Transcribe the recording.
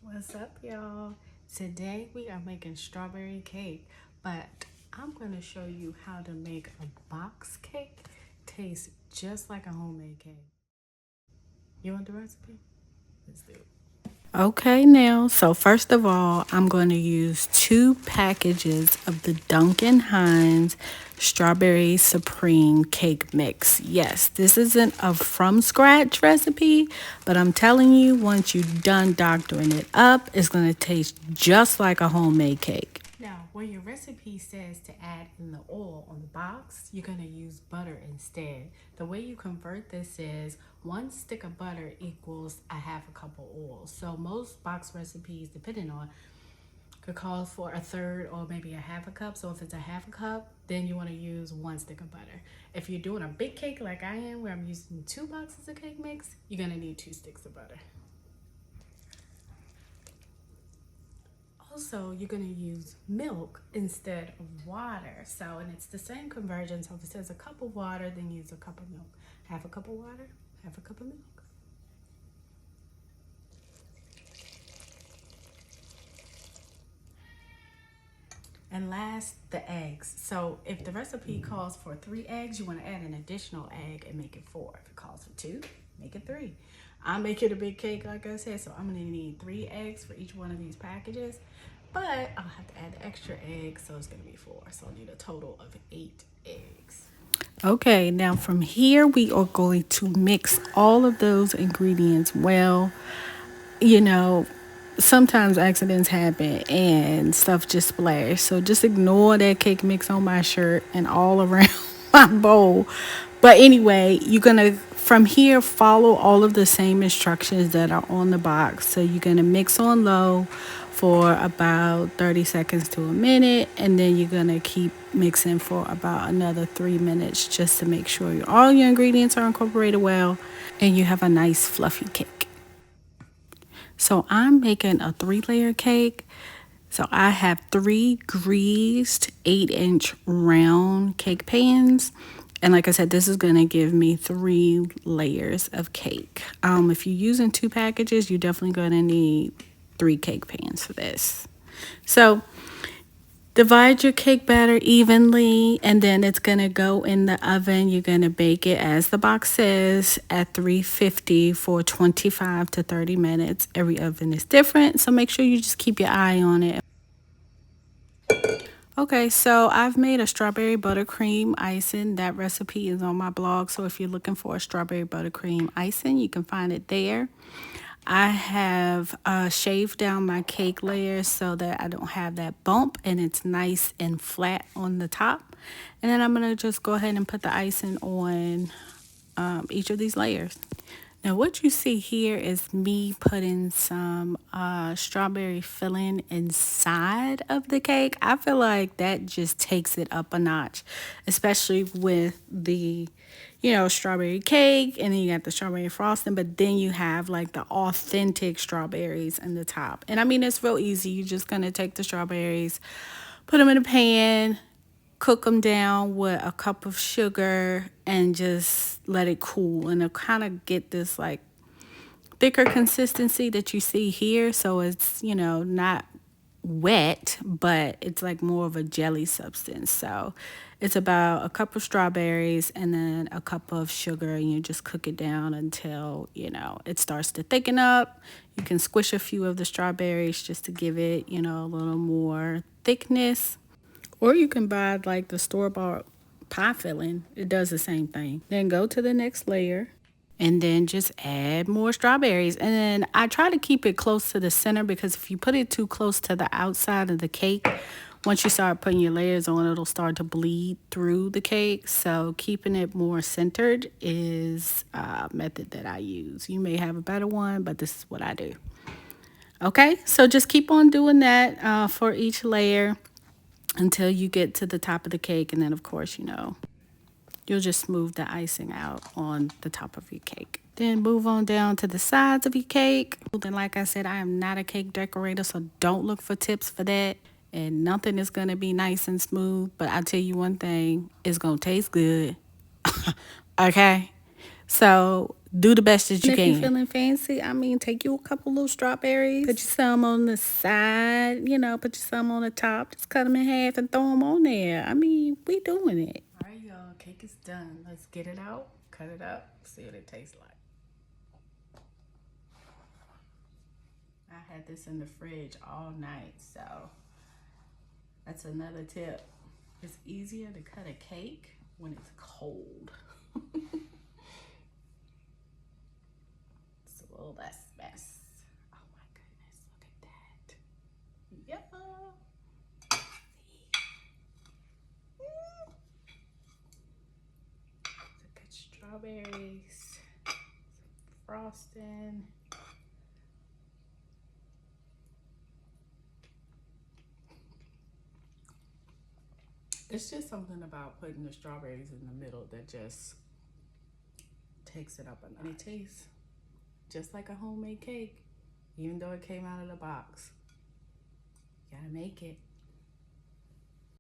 What's up, y'all? Today we are making strawberry cake, but I'm going to show you how to make a box cake taste just like a homemade cake. You want the recipe? Let's do it. Okay, now, so first of all, I'm going to use 2 packages of the Duncan Hines Strawberry Supreme Cake Mix. Yes, this isn't a from scratch recipe, but I'm telling you, once you're done doctoring it up, it's going to taste just like a homemade cake. Now, when your recipe says to add in the oil on the box, you're going to use butter instead. The way you convert this is 1 stick of butter equals a half a cup of oil. So most box recipes, depending on, could call for a third or maybe a half a cup. So if it's a half a cup, then you want to use 1 stick of butter. If you're doing a big cake like I am, where I'm using 2 boxes of cake mix, you're going to need 2 sticks of butter. Also, you're going to use milk instead of water. So, and it's the same conversion. So if it says a cup of water, then use a cup of milk. Half a cup of water, half a cup of milk. And last, the eggs. So if the recipe calls for 3 eggs, you want to add an additional egg and make it 4. If it calls for 2, make it 3. I make it a big cake, like I said, so I'm going to need 3 eggs for each one of these packages. But I'll have to add the extra eggs, so it's going to be 4. So I'll need a total of 8 eggs. Okay, now from here we are going to mix all of those ingredients well. You know, sometimes accidents happen and stuff just splash. So just ignore that cake mix on my shirt and all around my bowl. But anyway, you're going to, from here, follow all of the same instructions that are on the box. So you're going to mix on low for about 30 seconds to a minute, and then you're going to keep mixing for about another 3 minutes just to make sure all your ingredients are incorporated well and you have a nice fluffy cake. So I'm making a 3-layer cake. So I have 3 greased 8-inch round cake pans. And like I said, this is going to give me 3 layers of cake. If you're using 2 packages, you're definitely going to need 3 cake pans for this. So divide your cake batter evenly, and then it's going to go in the oven. You're going to bake it, as the box says, at 350 for 25 to 30 minutes. Every oven is different, so make sure you just keep your eye on it. Okay, so I've made a strawberry buttercream icing. That recipe is on my blog, so if you're looking for a strawberry buttercream icing, you can find it there. I have shaved down my cake layers so that I don't have that bump and it's nice and flat on the top. And then I'm going to just go ahead and put the icing on each of these layers. Now what you see here is me putting some strawberry filling inside of the cake. I feel like that just takes it up a notch, especially with the, strawberry cake, and then you got the strawberry frosting, but then you have like the authentic strawberries in the top. And I mean, it's real easy. You're just going to take the strawberries, put them in a pan, cook them down with a cup of sugar, and just let it cool, and it'll kind of get this like thicker consistency that you see here. So it's, not wet, but it's like more of a jelly substance. So it's about a cup of strawberries and then a cup of sugar, and you just cook it down until, it starts to thicken up. You can squish a few of the strawberries just to give it, a little more thickness. Or you can buy like the store-bought pie filling. It does the same thing. Then go to the next layer and then just add more strawberries. And then I try to keep it close to the center, because if you put it too close to the outside of the cake, once you start putting your layers on, it'll start to bleed through the cake. So keeping it more centered is a method that I use. You may have a better one, but this is what I do. Okay, so just keep on doing that for each layer until you get to the top of the cake. And then, of course, you'll just smooth the icing out on the top of your cake. Then move on down to the sides of your cake. Then, like I said, I am not a cake decorator, so don't look for tips for that. And nothing is going to be nice and smooth. But I'll tell you one thing, it's going to taste good. Okay? So do the best that you can. If you're feeling fancy, I mean, take you a couple little strawberries, put you some on the side, you know, put you some on the top, just cut them in half and throw them on there. I mean, we doing it. All right, y'all, cake is done. Let's get it out, cut it up, see what it tastes like. I had this in the fridge all night, so that's another tip. It's easier to cut a cake when it's cold. It's a little less mess. Oh my goodness, look at that. Yep. Look at strawberries, some frosting. It's just something about putting the strawberries in the middle that just takes it up a notch. And it tastes just like a homemade cake, even though it came out of the box. You gotta make it.